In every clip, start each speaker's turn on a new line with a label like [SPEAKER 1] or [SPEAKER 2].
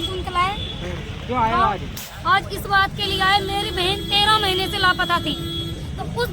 [SPEAKER 1] सुन के लाए।
[SPEAKER 2] क्यों आया आज?
[SPEAKER 1] आज इस बात के लिए आए, मेरी बहन 13 महीने से लापता थी। तो उस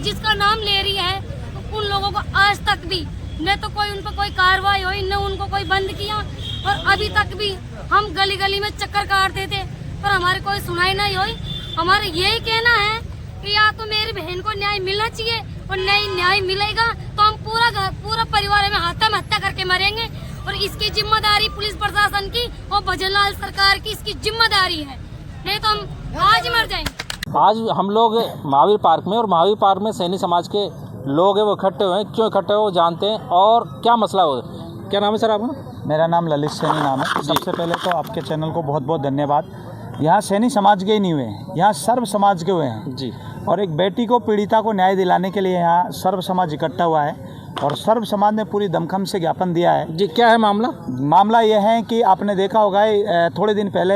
[SPEAKER 1] जिसका नाम ले रही है, तो उन लोगों को आज तक भी न तो कोई उन पर कोई कार्रवाई हुई, न उनको कोई बंद किया। और अभी तक भी हम गली गली में चक्कर काटते थे, पर हमारी कोई सुनाई नहीं हुई। हमारा यही कहना है कि या तो मेरी बहन को न्याय मिलना चाहिए, और नहीं न्याय मिलेगा तो हम पूरा परिवार में हत्या करके मरेंगे। और इसकी जिम्मेदारी पुलिस प्रशासन की और भजनलाल सरकार की इसकी जिम्मेदारी है, नहीं तो हम आज मर जाएंगे।
[SPEAKER 3] आज हम लोग महावीर पार्क में, और महावीर पार्क में सैनी समाज के लोग हैं वो इकट्ठे हुए हैं। क्यों इकट्ठे हुए वो जानते हैं और क्या मसला हो। क्या नाम है सर आपका?
[SPEAKER 4] मेरा नाम ललित सैनी नाम है। सबसे पहले तो आपके चैनल को बहुत बहुत धन्यवाद। यहाँ सैनी समाज के ही नहीं हुए हैं, यहाँ सर्व समाज के हुए हैं
[SPEAKER 3] जी।
[SPEAKER 4] और एक बेटी को, पीड़िता को न्याय दिलाने के लिए यहाँ सर्व समाज इकट्ठा हुआ है और सर्व समाज ने पूरी दमखम से ज्ञापन दिया है।
[SPEAKER 3] जी, क्या है मामला?
[SPEAKER 4] मामला यह है कि आपने देखा होगा थोड़े दिन पहले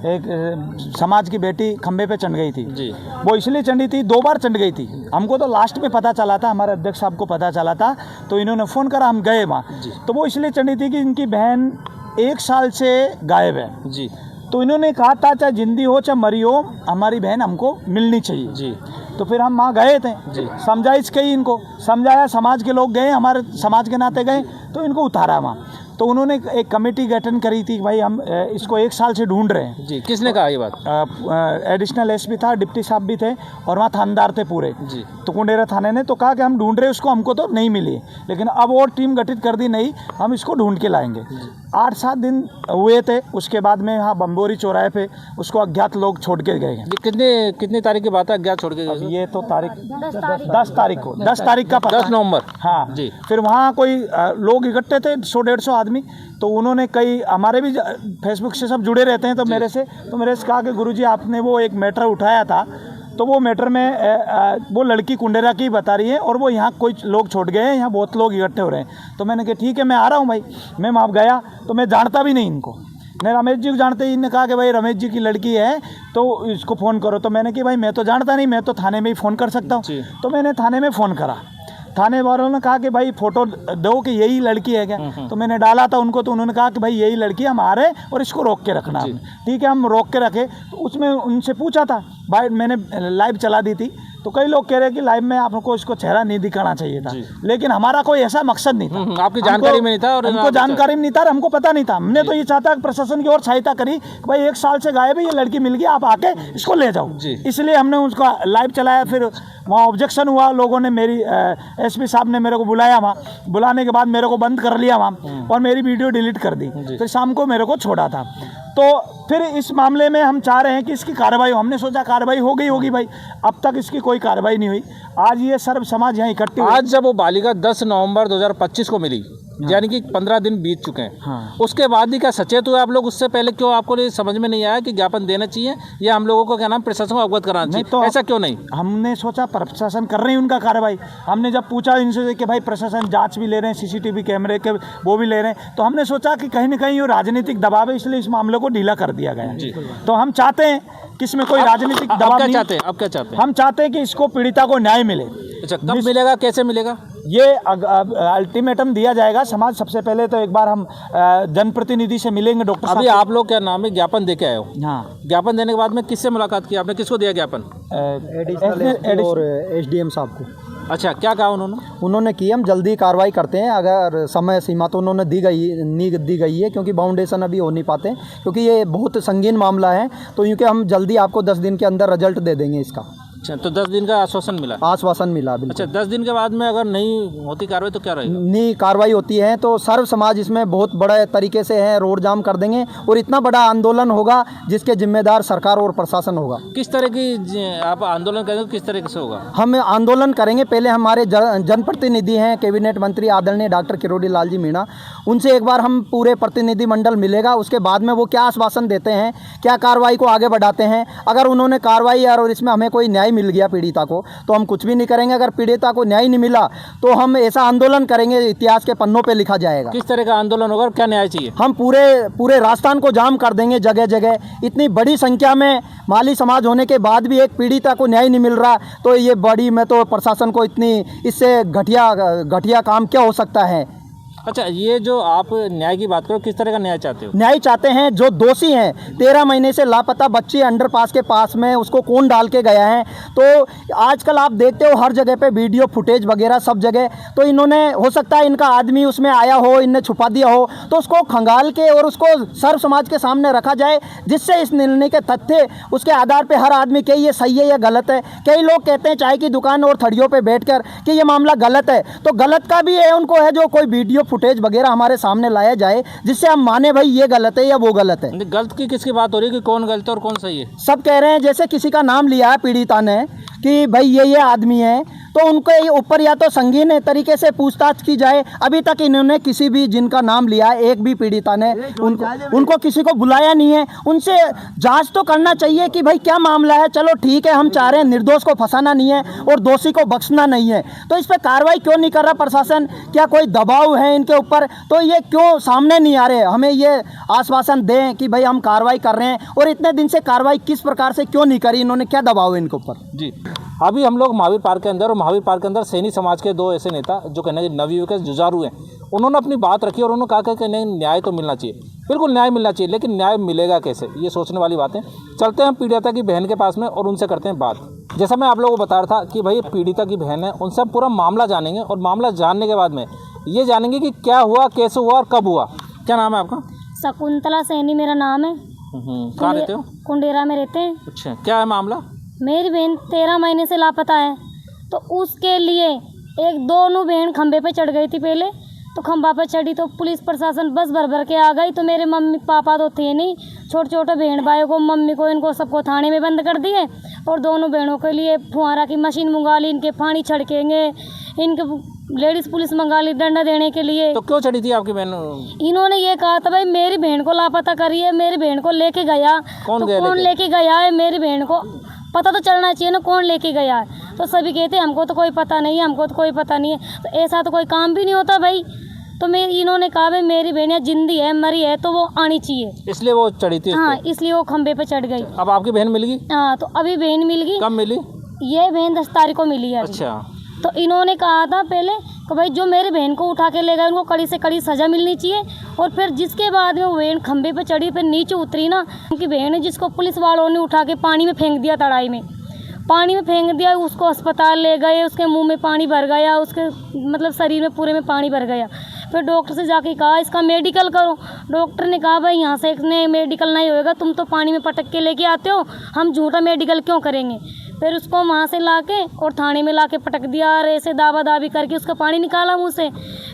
[SPEAKER 4] एक समाज की बेटी खंबे पे चढ़ गई थी
[SPEAKER 3] जी।
[SPEAKER 4] वो इसलिए चढ़ी थी, 2 बार चढ़ गई थी। हमको तो लास्ट में पता चला था, हमारे अध्यक्ष साहब को पता चला था, तो इन्होंने फ़ोन करा, हम गए वहाँ। तो वो इसलिए चढ़ी थी कि इनकी बहन 1 साल से गायब है
[SPEAKER 3] जी।
[SPEAKER 4] तो इन्होंने कहा था चाहे जिंदी हो चाहे मरी हो, हमारी बहन हमको मिलनी चाहिए
[SPEAKER 3] जी।
[SPEAKER 4] तो फिर हम वहाँ गए थे, समझाइश कही, इनको समझाया, समाज के लोग गए, हमारे समाज के नाते गए, तो इनको उतारा वहाँ। तो उन्होंने एक कमेटी गठन करी थी, भाई हम इसको 1 साल से ढूंढ रहे हैं
[SPEAKER 3] जी। किसने कहा ये बात?
[SPEAKER 4] एडिशनल एसपी था, डिप्टी साहब भी थे और वहाँ थानेदार थे पूरे
[SPEAKER 3] जी।
[SPEAKER 4] तो कुंडेरा थाने ने तो कहा कि हम ढूंढ रहे हैं उसको, हमको तो नहीं मिली, लेकिन अब और टीम गठित कर दी, नहीं हम इसको ढूंढ के लाएंगे। 8-7 दिन हुए थे, उसके बाद में यहाँ बम्बोरी चौराहे पे उसको अज्ञात लोग छोड़ के गए हैं।
[SPEAKER 3] कितनी तारीख की बात है अज्ञात छोड़ के गए?
[SPEAKER 4] ये तो तारीख 10 तारीख को, 10 तारीख का पता
[SPEAKER 3] 10 नवंबर।
[SPEAKER 4] हाँ
[SPEAKER 3] जी।
[SPEAKER 4] फिर वहाँ कोई लोग इकट्ठे थे, 100-150 आदमी, तो उन्होंने कई, हमारे भी फेसबुक से सब जुड़े रहते हैं, तो मेरे से कहा कि गुरुजी आपने वो एक मैटर उठाया था, तो वो मैटर में वो लड़की कुंडेरा की बता रही है और वो यहाँ कोई लोग छोड़ गए हैं, यहाँ बहुत लोग इकट्ठे हो रहे हैं। तो मैंने कहा ठीक है मैं आ रहा हूँ भाई। मैं वहाँ गया तो मैं जानता भी नहीं इनको, मैं रमेश जी को जानते ही, इन्होंने कहा कि भाई रमेश जी की लड़की है तो इसको फ़ोन करो। तो मैंने कहा भाई मैं तो जानता नहीं, मैं तो थाने में ही फ़ोन कर सकता हूँ। तो मैंने थाने में फ़ोन करा, थाने वालों ने कहा कि भाई फ़ोटो दो कि यही लड़की है क्या। तो मैंने डाला था उनको, तो उन्होंने कहा कि भाई यही लड़की, हम आ रहे हैं और इसको रोक के रखना। ठीक है, हम रोक के रखे। तो उसमें उनसे पूछा था, भाई मैंने लाइव चला दी थी, तो कई लोग कह रहे हैं कि लाइव में आपको इसको चेहरा नहीं दिखाना चाहिए था, लेकिन हमारा कोई ऐसा मकसद नहीं था,
[SPEAKER 3] आपकी जानकारी में नहीं था और
[SPEAKER 4] हमको जानकारी में नहीं था, हमको पता नहीं था। हमने तो ये चाहता कि प्रशासन की ओर सहायता करी कि भाई 1 साल से गायब है, ये लड़की मिल गई, आप आके इसको ले जाओ। इसलिए हमने उसका लाइव चलाया। फिर वहाँ ऑब्जेक्शन हुआ, लोगों ने, मेरी एसपी साहब ने मेरे को बुलाया, वहाँ बुलाने के बाद मेरे को बंद कर लिया वहाँ और मेरी वीडियो डिलीट कर दी। फिर शाम को मेरे को छोड़ा था। तो फिर इस मामले में हम चाह रहे हैं कि इसकी कार्रवाई हो। हमने सोचा कार्रवाई हो गई होगी भाई, अब तक इसकी कोई कार्रवाई नहीं हुई। आज ये सर्व समाज यहाँ इकट्ठे,
[SPEAKER 3] आज जब वो बालिका 10 नवंबर 2025 को मिली, यानी कि 15 दिन बीत चुके हैं, उसके बाद ही क्या सचेत हुए आप लोग? उससे पहले क्यों आपको ये समझ में नहीं आया कि ज्ञापन देना चाहिए या हम लोगों को क्या नाम प्रशासन को अवगत कराना चाहिए? तो ऐसा क्यों नहीं?
[SPEAKER 4] हमने सोचा प्रशासन कर रहे हैं उनका कार्रवाई। हमने जब पूछा इनसे कि भाई प्रशासन जांच भी ले रहे हैं, सीसीटीवी कैमरे के वो भी ले रहे हैं, तो हमने सोचा कि कहीं ना कहीं ये राजनीतिक दबाव है, इसलिए इस मामले को ढीला कर दिया गया। तो हम चाहते हैं कि इसमें कोई राजनीतिक दबाव नहीं।
[SPEAKER 3] चाहते हैं आप क्या चाहते हैं?
[SPEAKER 4] हम चाहते हैं कि इसको पीड़िता को न्याय मिले।
[SPEAKER 3] अच्छा, कब मिलेगा, कैसे मिलेगा?
[SPEAKER 4] ये अल्टीमेटम दिया जाएगा। समाज सबसे पहले तो एक बार हम जनप्रतिनिधि से मिलेंगे, डॉक्टर साहब।
[SPEAKER 3] अभी आप लोग क्या नाम है ज्ञापन दे के आए हो?
[SPEAKER 4] हाँ।
[SPEAKER 3] ज्ञापन देने के बाद में किससे मुलाकात की आपने? किसको दिया ज्ञापन?
[SPEAKER 5] और एसडीएम साहब को।
[SPEAKER 3] अच्छा, क्या कहा उन्होंने?
[SPEAKER 5] उन्होंने कि हम जल्दी कार्रवाई करते हैं, अगर समय सीमा तो उन्होंने दी गई है, क्योंकि बाउंडेशन अभी हो नहीं पाते, क्योंकि ये बहुत संगीन मामला है, तो क्योंकि हम जल्दी आपको 10 दिन के अंदर रिजल्ट दे देंगे इसका।
[SPEAKER 3] अच्छा, तो 10 दिन का आश्वासन मिला?
[SPEAKER 5] आश्वासन मिला।
[SPEAKER 3] अच्छा, 10 दिन के बाद में अगर नहीं होती कार्रवाई तो क्या रहेगा?
[SPEAKER 5] नहीं कार्रवाई होती है तो सर्व समाज इसमें बहुत बड़े तरीके से है, रोड जाम कर देंगे और इतना बड़ा आंदोलन होगा जिसके जिम्मेदार सरकार और प्रशासन होगा।
[SPEAKER 3] किस तरह की आप आंदोलन करेंगे, किस तरीके से होगा?
[SPEAKER 5] हम आंदोलन करेंगे, पहले हमारे जनप्रतिनिधि हैं, कैबिनेट मंत्री आदरणीय डॉक्टर किरोड़ी लाल जी मीणा, उनसे एक बार हम पूरे प्रतिनिधि मंडल मिलेगा। उसके बाद में वो क्या आश्वासन देते हैं, क्या कार्रवाई को आगे बढ़ाते हैं। अगर उन्होंने कार्रवाई और इसमें हमें कोई न्याय मिल गया पीड़िता को, तो हम कुछ भी नहीं करेंगे। अगर पीड़िता को न्याय नहीं मिला तो हम ऐसा आंदोलन करेंगे, इतिहास के पन्नों पे लिखा जाएगा।
[SPEAKER 3] किस तरह का आंदोलन होगा, क्या न्याय चाहिए?
[SPEAKER 5] हम पूरे राजस्थान को जाम कर देंगे, जगह जगह। इतनी बड़ी संख्या में माली समाज होने के बाद भी एक पीड़िता को न्याय नहीं मिल रहा, तो ये बड़ी, मैं तो प्रशासन को इतनी, इससे घटिया काम क्या हो सकता है।
[SPEAKER 3] अच्छा, ये जो आप न्याय की बात करो, किस तरह का न्याय चाहते हो?
[SPEAKER 5] न्याय चाहते हैं, जो दोषी हैं 13 महीने से लापता बच्ची अंडरपास के पास में उसको कौन डाल के गया है। तो आजकल आप देखते हो हर जगह पे वीडियो फुटेज वगैरह सब जगह, तो इन्होंने हो सकता है इनका आदमी उसमें आया हो, इनने छुपा दिया हो, तो उसको खंगाल के और उसको सर्व समाज के सामने रखा जाए, जिससे इस निर्णय के तथ्य उसके आधार पर हर आदमी के ये सही है या गलत है। कई लोग कहते हैं चाय की दुकान और थड़ियों पर बैठ कर कि ये मामला गलत है, तो गलत का भी है उनको है जो कोई वीडियो फुटेज वगैरह हमारे सामने लाया जाए जिससे हम माने भाई ये गलत है या वो गलत है।
[SPEAKER 3] गलत की किसकी बात हो रही है कि कौन गलत है और कौन सही है?
[SPEAKER 5] सब कह रहे हैं, जैसे किसी का नाम लिया है पीड़िता ने कि भाई ये आदमी है, तो उनके ऊपर या तो संगीन तरीके से पूछताछ की जाए। अभी तक इन्होंने किसी भी जिनका नाम लिया है, एक भी पीड़िता ने उनको किसी को बुलाया नहीं है। उनसे जांच तो करना चाहिए कि भाई क्या मामला है। चलो ठीक है, हम चाह रहे हैं निर्दोष को फंसाना नहीं है और दोषी को बख्शना नहीं है, तो इस पर कार्रवाई क्यों नहीं कर रहा प्रशासन? क्या कोई दबाव है इनके ऊपर? तो ये क्यों सामने नहीं आ रहे? हमें ये आश्वासन दें कि भाई हम कार्रवाई कर रहे हैं, और इतने दिन से कार्रवाई किस प्रकार से क्यों नहीं करी? इन्होंने क्या दबाव है इनके ऊपर?
[SPEAKER 3] जी, अभी हम लोग महावीर पार्क के अंदर, और महावीर पार्क के अंदर सैनी समाज के दो ऐसे नेता जो कहना है नवयुवक जुझारू हैं, उन्होंने अपनी बात रखी और उन्होंने कहा कि नहीं, न्याय तो मिलना चाहिए। बिल्कुल न्याय मिलना चाहिए, लेकिन न्याय मिलेगा कैसे, ये सोचने वाली बात है। चलते हैं पीड़िता की बहन के पास में और उनसे करते हैं बात। जैसा मैं आप लोगों को बता रहा था कि भाई पीड़िता की बहन है, उनसे हम पूरा मामला जानेंगे, और मामला जानने के बाद में ये जानेंगे कि क्या हुआ, कैसे हुआ और कब हुआ। क्या नाम है आपका?
[SPEAKER 1] शकुंतला सैनी मेरा नाम है।
[SPEAKER 3] कहाँ रहते हो?
[SPEAKER 1] कुंडेरा में रहते हैं।
[SPEAKER 3] अच्छा, क्या है मामला?
[SPEAKER 1] मेरी बहन 13 महीने से लापता है, तो उसके लिए एक दोनों बहन खंबे पे चढ़ गई थी पहले, तो खंबा पे चढ़ी तो पुलिस प्रशासन बस भर भर के आ गई। तो मेरे मम्मी पापा तो थे नहीं, छोटे छोटे बहन भाइयों को, मम्मी को, इनको सबको थाने में बंद कर दिए, और दोनों बहनों के लिए फुहारा की मशीन मंगा ली, इनके पानी छिड़केंगे, इनके लेडीज़ पुलिस मंगा ली डंडा देने के लिए।
[SPEAKER 3] तो क्यों चढ़ी थी आपकी बहन?
[SPEAKER 1] इन्होंने ये कहा था भाई मेरी बहन को लापता करिए, मेरी बहन को लेके गया।
[SPEAKER 3] कौन
[SPEAKER 1] लेके गया है? मेरी बहन को पता तो चलना चाहिए ना कौन लेके गया है। तो सभी कहते हैं हमको तो कोई पता नहीं है, हमको तो कोई पता नहीं है। तो ऐसा तो कोई काम भी नहीं होता भाई। तो इन्होंने कहा भाई मेरी बहन जिंदी है, मरी है, तो वो आनी चाहिए,
[SPEAKER 3] इसलिए वो चढ़ी थी।
[SPEAKER 1] हाँ, इसलिए वो खंबे पे चढ़ गई।
[SPEAKER 3] अब आपकी बहन मिल गई?
[SPEAKER 1] हाँ, तो अभी बहन मिल गई।
[SPEAKER 3] कब मिली?
[SPEAKER 1] ये बहन 10 तारीख को मिली है।
[SPEAKER 3] अच्छा,
[SPEAKER 1] तो इन्होंने कहा था पहले कि भाई जो मेरी बहन को उठा के ले गए उनको कड़ी से कड़ी सज़ा मिलनी चाहिए। और फिर जिसके बाद में वो बहन खंबे पे चढ़ी, फिर नीचे उतरी ना, उनकी बहन है जिसको पुलिस वालों ने उठा के पानी में फेंक दिया, तड़ाई में पानी में फेंक दिया, उसको अस्पताल ले गए, उसके मुंह में पानी भर गया, उसके मतलब शरीर में पूरे में पानी भर गया। फिर डॉक्टर से जाके कहा इसका मेडिकल करो। डॉक्टर ने कहा भाई यहाँ से इसने मेडिकल नहीं होएगा, तुम तो पानी में पटक के लेके आते हो, हम झूठा मेडिकल क्यों करेंगे। फिर उसको वहाँ से लाके और थाने में लाके पटक दिया, और ऐसे दावा दावी करके उसका पानी निकाला मुँह से।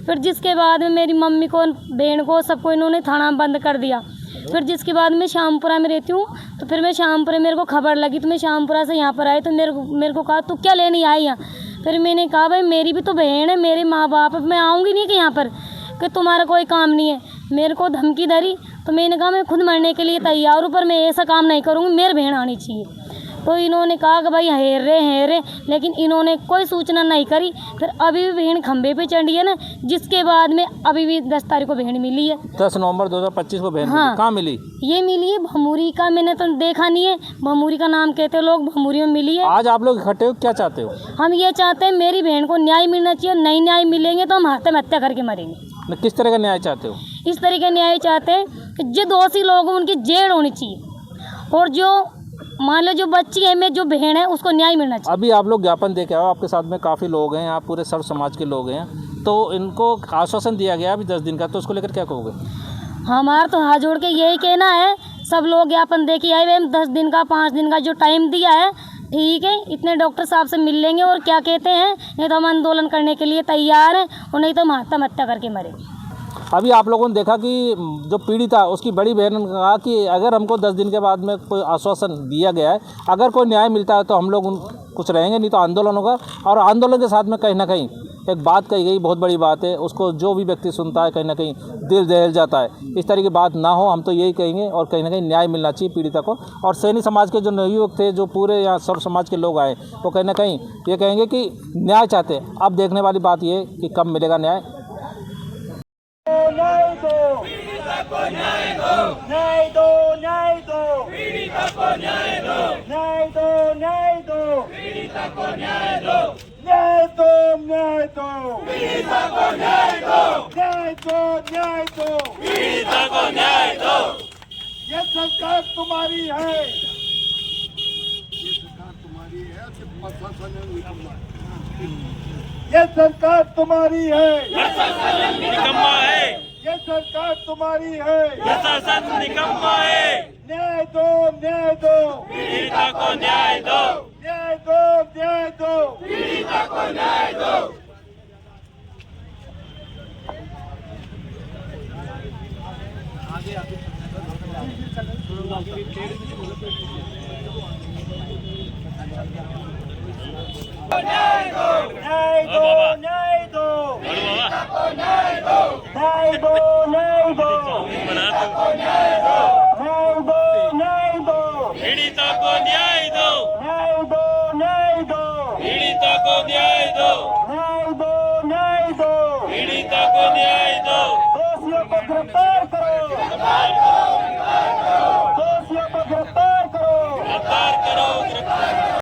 [SPEAKER 1] फिर जिसके बाद में मेरी मम्मी को, बहन को, सबको इन्होंने थाना में बंद कर दिया। फिर जिसके बाद मैं श्यामपुरा में रहती हूँ, तो फिर मैं श्यामपुरा, मेरे को खबर लगी तो मैं श्यामपुरा से यहाँ पर आई। तो मेरे को कहा तू क्या लेने आई यहाँ। फिर मैंने कहा भाई मेरी भी तो बहन है, मेरे माँ बाप, मैं आऊँगी नहीं कि यहाँ पर कि तुम्हारा कोई काम नहीं है। मेरे को धमकी धरी, तो मैंने कहा मैं खुद मरने के लिए तैयार हूँ, पर मैं ऐसा काम नहीं करूँगी, मेरी बहन आनी चाहिए। तो इन्होंने कहा कि भाई हेर रहे, लेकिन इन्होंने कोई सूचना नहीं करी। फिर अभी भी बहन खंबे पे चढ़ी है ना, जिसके बाद में अभी भी 10 तारीख को बहन मिली है।
[SPEAKER 3] 10 नवंबर 2025 को बहन
[SPEAKER 1] हाँ,
[SPEAKER 3] कहाँ मिली?
[SPEAKER 1] ये मिली है भमूरी का, मैंने तो देखा नहीं है, भमूरी का नाम कहते हैं लोग, भमूरी में मिली है।
[SPEAKER 3] आज आप लोग इकट्ठे हो, क्या चाहते हो?
[SPEAKER 1] हम ये चाहते हैं मेरी बहन को न्याय मिलना चाहिए, नहीं न्याय मिलेंगे तो हम हत्या करके मरेंगे।
[SPEAKER 3] किस तरह का न्याय चाहते हो?
[SPEAKER 1] इस तरह का न्याय चाहते हैं कि जो दोषी लोग हैं उनकी जेल होनी चाहिए, और जो मान लो जो बच्ची है, में जो बहन है, उसको न्याय मिलना चाहिए।
[SPEAKER 3] अभी आप लोग ज्ञापन दे के आओ, आपके साथ में काफ़ी लोग हैं, आप पूरे सर्व समाज के लोग हैं, तो इनको आश्वासन दिया गया अभी 10 दिन का, तो उसको लेकर क्या कहोगे?
[SPEAKER 1] हमारा तो हाथ जोड़ के यही कहना है, सब लोग ज्ञापन दे के आए, 10 दिन का 5 दिन का जो टाइम दिया है, ठीक है, इतने डॉक्टर साहब से मिल लेंगे और क्या कहते हैं, नहीं तो हम आंदोलन करने के लिए तैयार हैं, और नहीं तो हम आत्महत्या करके मरेंगे।
[SPEAKER 3] अभी आप लोगों ने देखा कि जो पीड़ित था उसकी बड़ी बहन ने कहा कि अगर हमको 10 दिन के बाद में कोई आश्वासन दिया गया है, अगर कोई न्याय मिलता है तो हम लोग कुछ रहेंगे, नहीं तो आंदोलन होगा। और आंदोलन के साथ में कहीं ना कहीं एक बात कही गई, बहुत बड़ी बात है, उसको जो भी व्यक्ति सुनता है कहीं ना कहीं दिल दहल जाता है। इस तरह की बात ना हो, हम तो यही कहेंगे, और कहीं ना कहीं न्याय मिलना चाहिए पीड़िता को। और सैनी समाज के जो नवयुवक थे, जो पूरे यहाँ सर्व समाज के लोग आए, वो कहीं ना कहीं ये कहेंगे कि न्याय चाहते हैं। अब देखने वाली बात ये कि कब मिलेगा न्याय।
[SPEAKER 2] न्याय दो, पीड़िता को न्याय दो, न्याय दो, न्याय दो, पीड़िता को न्याय दो, न्याय दो, न्याय दो, पीड़िता को न्याय दो, न्याय दो, न्याय न्याय दो, पीड़िता को न्याय दो, न्याय दो, न्याय दो, पीड़िता को न्याय दो। ये सरकार तुम्हारी है, ये सरकार तुम्हारी है, प्रशासन निकम्मा है। ये सरकार तुम्हारी है, प्रशासन निकम्मा है। ये सरकार तुम्हारी है, प्रशासन निकम्मा है। न्याय दो, न्याय दो, पीड़िता को न्याय दो, न्याय दो, न्याय दो, पीड़िता को न्याय दो। न्याय दो, न्याय दो, न्याय दो, पीड़िता को न्याय दो, न्याय दो, न्याय दो, पीड़िता को न्याय दो, न्याय दो, न्याय दो, पीड़िता को न्याय दो, न्याय दो, न्याय दो, पीड़िता को न्याय दो, न्याय दो, न्याय दो, पीड़िता को न्याय दो। दोषियों को गिरफ्तार करो, दोषियों को गिरफ्तार करो, गिरफ्तार करो, गिरफ्तार